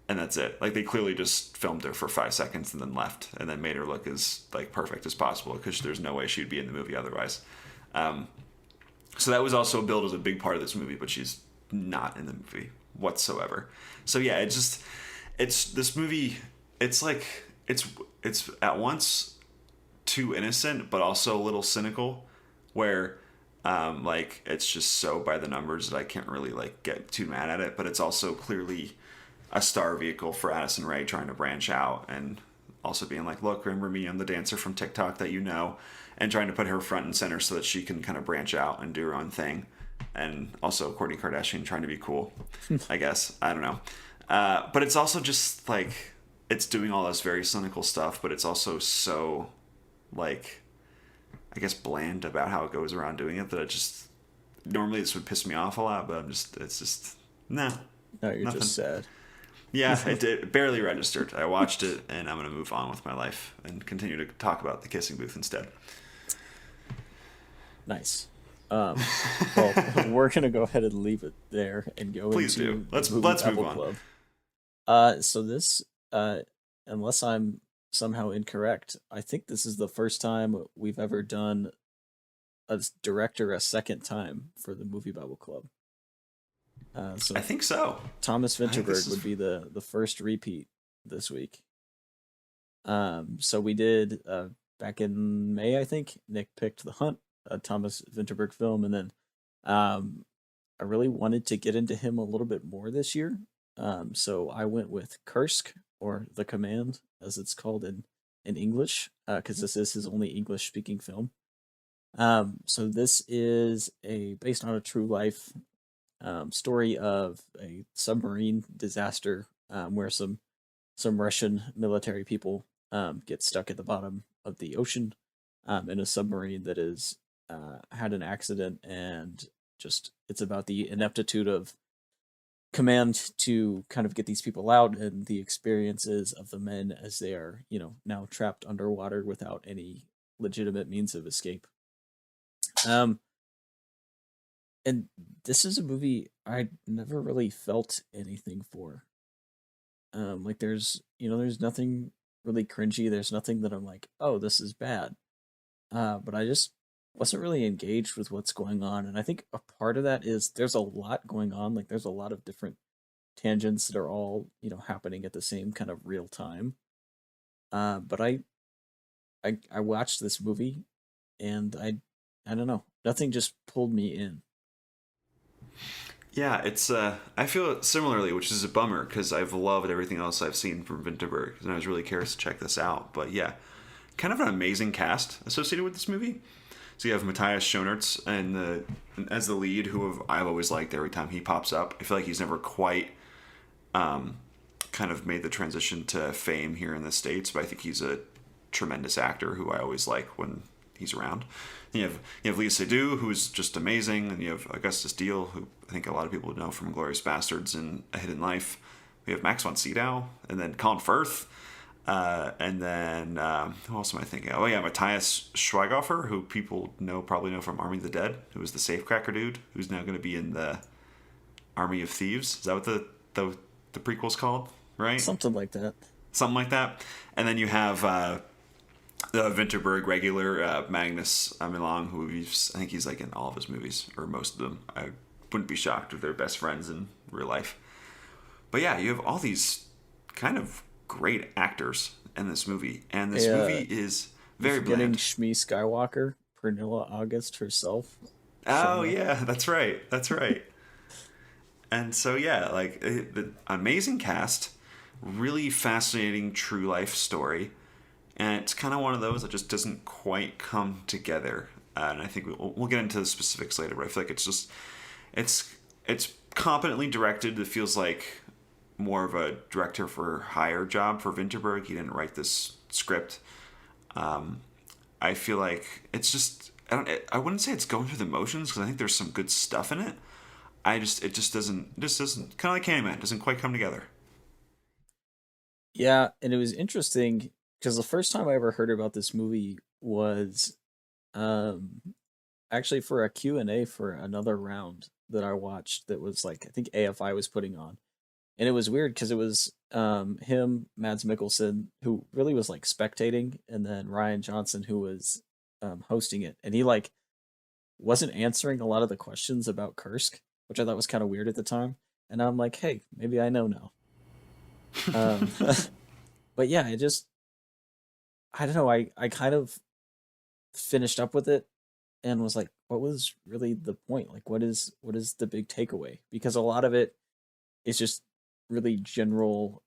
And that's it. Like they clearly just filmed her for 5 seconds and then left, and then made her look as like perfect as possible, because there's no way she'd be in the movie otherwise. So that was also billed as a big part of this movie, but she's not in the movie whatsoever. So yeah, it's this movie. It's like it's at once too innocent, but also a little cynical, where like it's just so by the numbers that I can't really like get too mad at it. But it's also clearly a star vehicle for Addison Rae trying to branch out, and also being like, look, remember me, I'm the dancer from TikTok that you know, and trying to put her front and center so that she can kind of branch out and do her own thing. And also Kourtney Kardashian trying to be cool, I guess. I don't know. But it's also just like, it's doing all this very cynical stuff, but it's also so like, I guess, bland about how it goes around doing it, that it just, normally this would piss me off a lot, but it's just, nah. No, you're nothing. just sad. Yeah, it barely registered. I watched it, and I'm going to move on with my life and continue to talk about the kissing booth instead. Nice. Well, we're gonna go ahead and leave it there and go Please into do. Let's move MovieBabble on. Club. So this, unless I'm somehow incorrect, I think this is the first time we've ever done a director a second time for the MovieBabble Club. So I think so. Thomas Vinterberg would be the first repeat this week. So we did back in May, I think. Nick picked The Hunt, a Thomas Vinterberg film, and then I really wanted to get into him a little bit more this year. So I went with Kursk, or The Command, as it's called in English, because this is his only English speaking film. So this is based on a true life story of a submarine disaster, where some Russian military people get stuck at the bottom of the ocean in a submarine that is had an accident, and just it's about the ineptitude of command to kind of get these people out, and the experiences of the men as they are, now trapped underwater without any legitimate means of escape. And this is a movie I never really felt anything for. Like there's nothing really cringy. There's nothing that I'm like, oh, this is bad. But I just wasn't really engaged with what's going on. And I think a part of that is there's a lot going on. Like there's a lot of different tangents that are all, happening at the same kind of real time. But I watched this movie, and I don't know, nothing just pulled me in. Yeah, it's I feel similarly, which is a bummer, because I've loved everything else I've seen from Vinterberg, and I was really curious to check this out. But yeah, kind of an amazing cast associated with this movie. So you have Matthias Schoenaerts as the lead, who I've always liked every time he pops up. I feel like he's never quite kind of made the transition to fame here in the States, but I think he's a tremendous actor who I always like when he's around. And you have Lisa Seydoux, who's just amazing, and you have Augustus Diehl, who I think a lot of people would know from Glorious Bastards and A Hidden Life. We have Max von Sydow, and then Colin Firth. And then who else am I thinking? Oh yeah, Matthias Schweighöfer, who people probably know from Army of the Dead, who was the safecracker dude, who's now going to be in the Army of Thieves. Is that what the prequel's called? Right? Something like that. Something like that. And then you have the Vinterberg regular Magnus Millang, who I think he's like in all of his movies or most of them. I wouldn't be shocked if they're best friends in real life. But yeah, you have all these kind of great actors in this movie, and this movie is very getting bland. Shmi Skywalker, Pernilla August herself. Oh yeah, that's right. That's right. And so yeah, like the amazing cast, really fascinating true life story, and it's kind of one of those that just doesn't quite come together. And I think we'll get into the specifics later, but I feel like it's competently directed. It feels like more of a director for hire job for Vinterberg. He didn't write this script. I feel like it's just I wouldn't say it's going through the motions because I think there's some good stuff in it. It just doesn't kind of like Candyman, doesn't quite come together. Yeah, and it was interesting because the first time I ever heard about this movie was um actually for a Q&A for another round that I watched that was like I think AFI was putting on. And it was weird because it was him, Mads Mikkelsen, who really was like spectating, and then Ryan Johnson, who was hosting it, and he like wasn't answering a lot of the questions about Kursk, which I thought was kind of weird at the time. And I'm like, hey, maybe I know now. Um, but yeah, I don't know. I kind of finished up with it and was like, what was really the point? Like, what is the big takeaway? Because a lot of it is just really general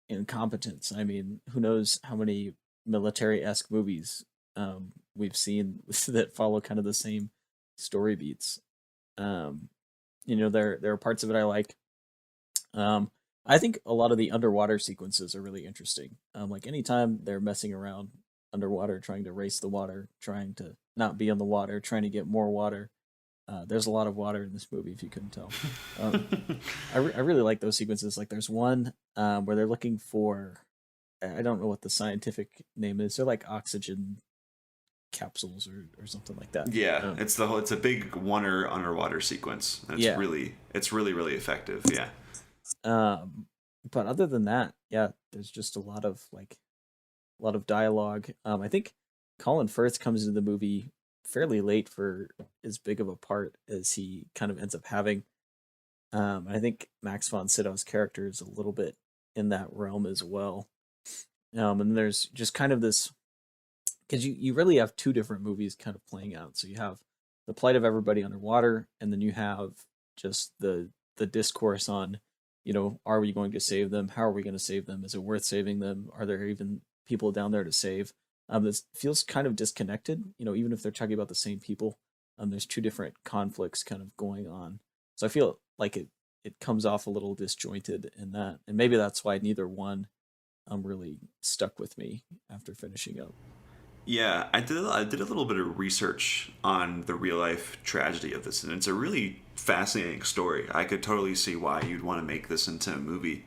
incompetence. I mean, who knows how many military-esque movies we've seen that follow kind of the same story beats. Um, there are parts of it I like. Um, I think a lot of the underwater sequences are really interesting. Like anytime they're messing around underwater, trying to race the water, trying to not be on the water, trying to get more water. There's a lot of water in this movie, if you couldn't tell. Um, I really like those sequences. Like there's one where they're looking for, I don't know what the scientific name is. They're like oxygen capsules or something like that. Yeah, it's a big underwater sequence. And Yeah. It's really effective. Yeah. Um, but other than that, yeah, there's just a lot of dialogue. I think Colin Firth comes into the movie fairly late for as big of a part as he kind of ends up having. I think Max von Sydow's character is a little bit in that realm as well. And there's just kind of this because you really have two different movies kind of playing out. So you have the plight of everybody underwater, and then you have just the discourse on, are we going to save them? How are we going to save them? Is it worth saving them? Are there even people down there to save? This feels kind of disconnected, even if they're talking about the same people. There's two different conflicts kind of going on. So I feel like it comes off a little disjointed in that. And maybe that's why neither one really stuck with me after finishing up. Yeah, I did a little bit of research on the real life tragedy of this, and it's a really fascinating story. I could totally see why you'd want to make this into a movie,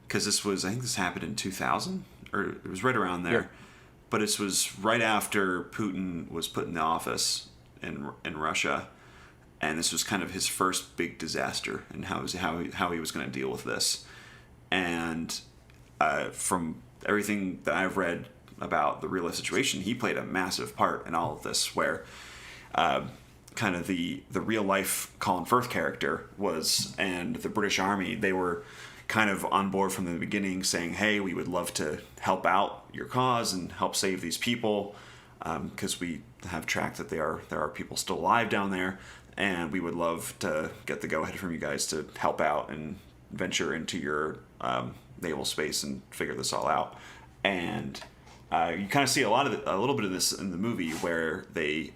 because I think this happened in 2000, or it was right around there. Yeah. But this was right after Putin was put in the office in Russia, and this was kind of his first big disaster, and how he was going to deal with this. And from everything that I've read about the real life situation, he played a massive part in all of this, where kind of the real life Colin Firth character and the British Army, they were kind of on board from the beginning, saying, hey, we would love to help out your cause and help save these people, because we have tracked that there are people still alive down there, and we would love to get the go-ahead from you guys to help out and venture into your naval space and figure this all out. And you kind of see a little bit of this in the movie, where they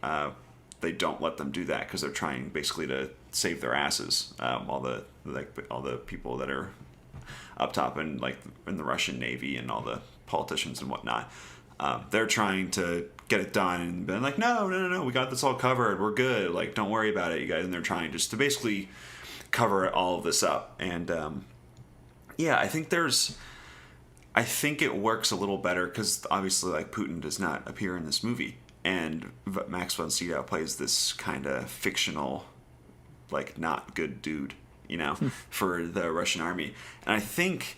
don't let them do that because they're trying basically to save their asses. All the people that are up top in the Russian Navy and all the politicians and whatnot, they're trying to get it done and been like, no, we got this all covered, we're good, like don't worry about it, you guys. And they're trying just to basically cover all of this up. And yeah, I think there's I think it works a little better because obviously, like, Putin does not appear in this movie, and Max von Sydow plays this kind of fictional, like, not good dude, for the Russian army. And I think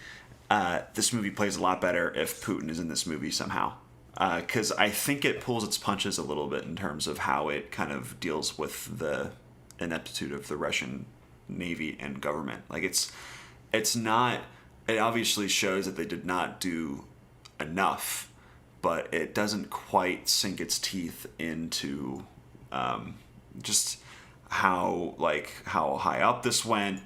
this movie plays a lot better if Putin is in this movie somehow, because I think it pulls its punches a little bit in terms of how it kind of deals with the ineptitude of the Russian Navy and government. Like, it's not. It obviously shows that they did not do enough, but it doesn't quite sink its teeth into just how high up this went,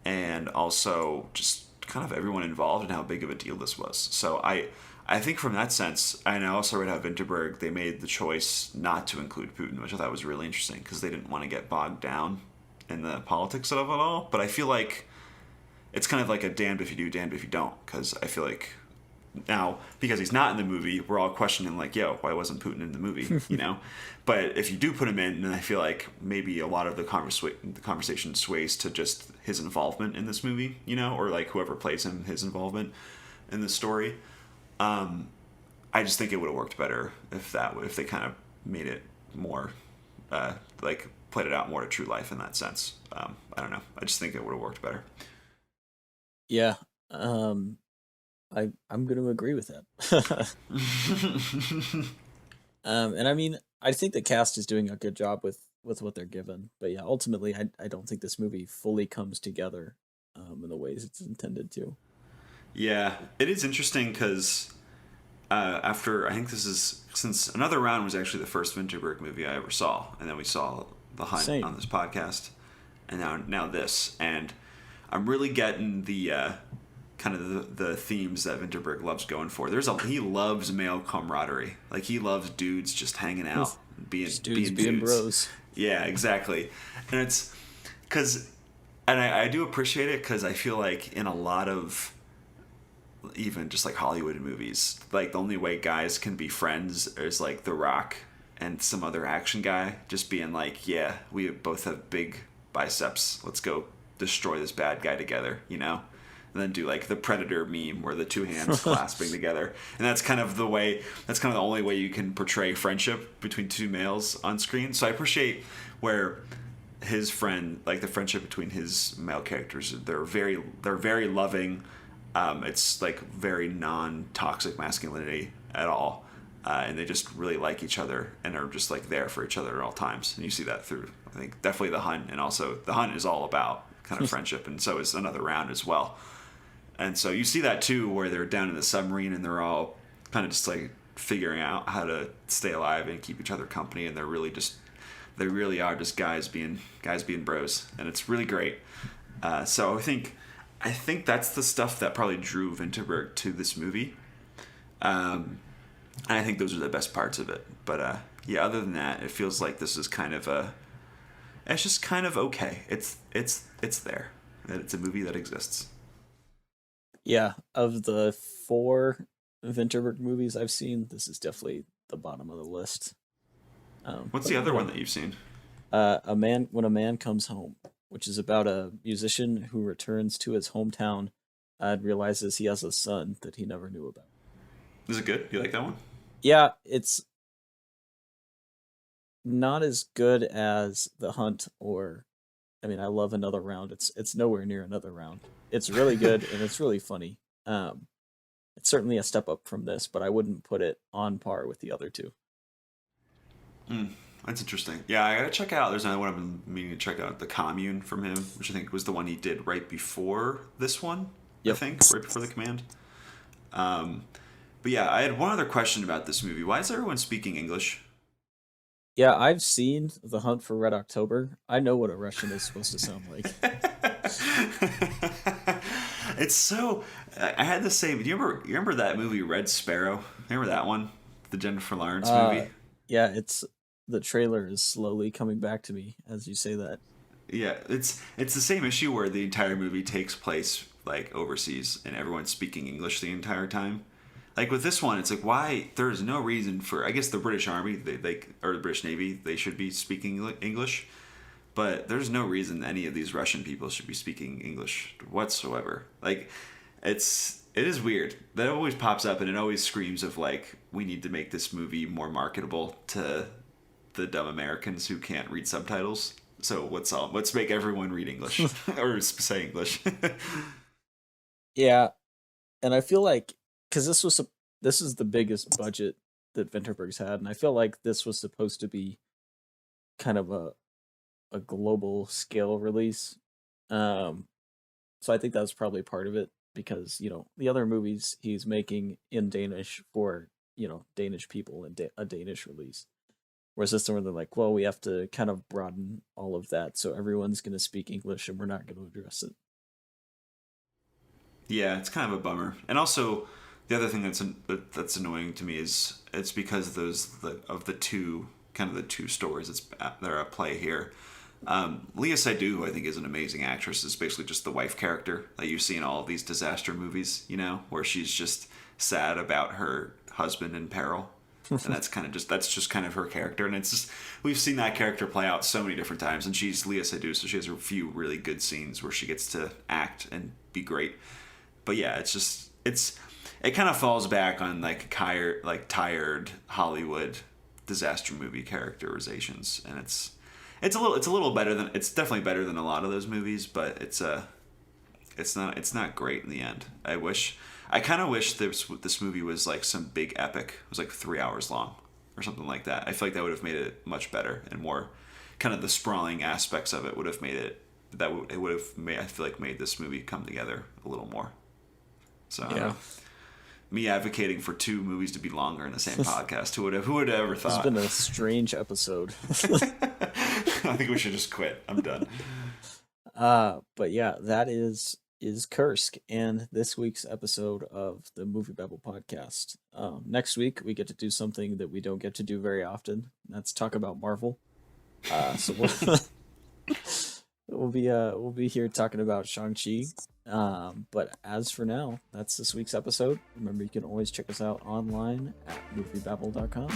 and also just kind of everyone involved and how big of a deal this was. So I think from that sense, and I also read how Vinterberg, they made the choice not to include Putin, which I thought was really interesting because they didn't want to get bogged down in the politics of it all. But I feel like it's kind of like a damned if you do, damned if you don't, because I feel like now, because he's not in the movie, we're all questioning, like, yo, why wasn't Putin in the movie, But if you do put him in, then I feel like maybe a lot of the conversation sways to just his involvement in this movie, or like whoever plays him, his involvement in the story. I just think it would have worked better if they kind of made it more, like, played it out more to true life in that sense. I don't know. I just think it would have worked better. Yeah, I'm going to agree with that. And I mean, I think the cast is doing a good job with what they're given. But yeah, ultimately, I don't think this movie fully comes together in the ways it's intended to. Yeah, it is interesting because after, I think since Another Round was actually the first Vinterberg movie I ever saw, and then we saw The Hunt on this podcast, and now this, and I'm really getting the kind of the themes that Vinterberg loves going for. He loves male camaraderie. Like, he loves dudes just hanging out, being dudes. Bros. Yeah, exactly. And it's because, and I do appreciate it because I feel like in a lot of even just like Hollywood movies, like the only way guys can be friends is like The Rock and some other action guy just being like, yeah, we both have big biceps. Let's go destroy this bad guy together, and then do like the Predator meme where the two hands clasping together. And that's kind of the only way you can portray friendship between two males on screen. So I appreciate where his friend, like the friendship between his male characters, they're very loving. It's like very non-toxic masculinity at all. And they just really like each other and are just like there for each other at all times. And you see that through, I think, definitely The Hunt. And also The Hunt is all about kind of friendship, and so is Another Round as well. And so you see that too, where they're down in the submarine and they're all kind of just like figuring out how to stay alive and keep each other company, and they really are just guys being bros, and it's really great. So I think that's the stuff that probably drew Vinterberg to this movie. And I think those are the best parts of it. But yeah, other than that, it feels like this is kind of it's just kind of okay. It's there. It's a movie that exists. Yeah, of the 4 Vinterberg movies I've seen, this is definitely the bottom of the list. What's the other one that you've seen? When a Man Comes Home, which is about a musician who returns to his hometown and realizes he has a son that he never knew about. Is it good? You like that one? Yeah, it's not as good as The Hunt I love Another Round. It's nowhere near Another Round. It's really good and it's really funny. It's certainly a step up from this, but I wouldn't put it on par with the other two. That's interesting. Yeah, I gotta check out. There's another one I've been meaning to check out, The Commune from him, which I think was the one he did right before this one. Yep. I think right before The Command. But yeah, I had one other question about this movie. Why is everyone speaking English? Yeah, I've seen The Hunt for Red October. I know what a Russian is supposed to sound like. It's so. I had the same. Do you remember that movie Red Sparrow? Remember that one, the Jennifer Lawrence movie? Yeah, the trailer is slowly coming back to me as you say that. Yeah, it's the same issue where the entire movie takes place like overseas and everyone's speaking English the entire time. Like with this one, it's like, why? There's no reason for. I guess the British Army, or the British Navy, they should be speaking English, but there's no reason any of these Russian people should be speaking English whatsoever. Like, it's it is weird. That always pops up, and it always screams of like, we need to make this movie more marketable to the dumb Americans who can't read subtitles. So let's make everyone read English or say English. Yeah, and I feel like because this is the biggest budget that Vinterberg's had, and I feel like this was supposed to be kind of a global scale release. So I think that's probably part of it because the other movies he's making in Danish for Danish people and a Danish release. Whereas this one, they're like, well, we have to kind of broaden all of that, so everyone's going to speak English, and we're not going to address it. Yeah, it's kind of a bummer. And also, the other thing that's annoying to me is it's because of the two stories that are at play here. Leah Seydoux, who I think is an amazing actress, is basically just the wife character that you see in all of these disaster movies, where she's just sad about her husband in peril. And that's just kind of her character. And it's just, we've seen that character play out so many different times. And she's Leah Seydoux, so she has a few really good scenes where she gets to act and be great. But yeah, it kind of falls back on like tired Hollywood disaster movie characterizations, and it's definitely better than a lot of those movies, but it's not great in the end. I kind of wish this movie was like some big epic. It was like 3 hours long or something like that. I feel like that would have made it much better, and more kind of the sprawling aspects of it would have made it. I feel like made this movie come together a little more. So yeah. Me advocating for 2 movies to be longer in the same podcast. Who would have ever thought? It's been a strange episode. I think we should just quit. I'm done. But yeah, that is Kursk and this week's episode of the MovieBabble podcast. Next week we get to do something that we don't get to do very often. That's talk about Marvel. So we'll be here talking about Shang-Chi. But as for now, that's this week's episode. Remember, you can always check us out online at moviebabble.com.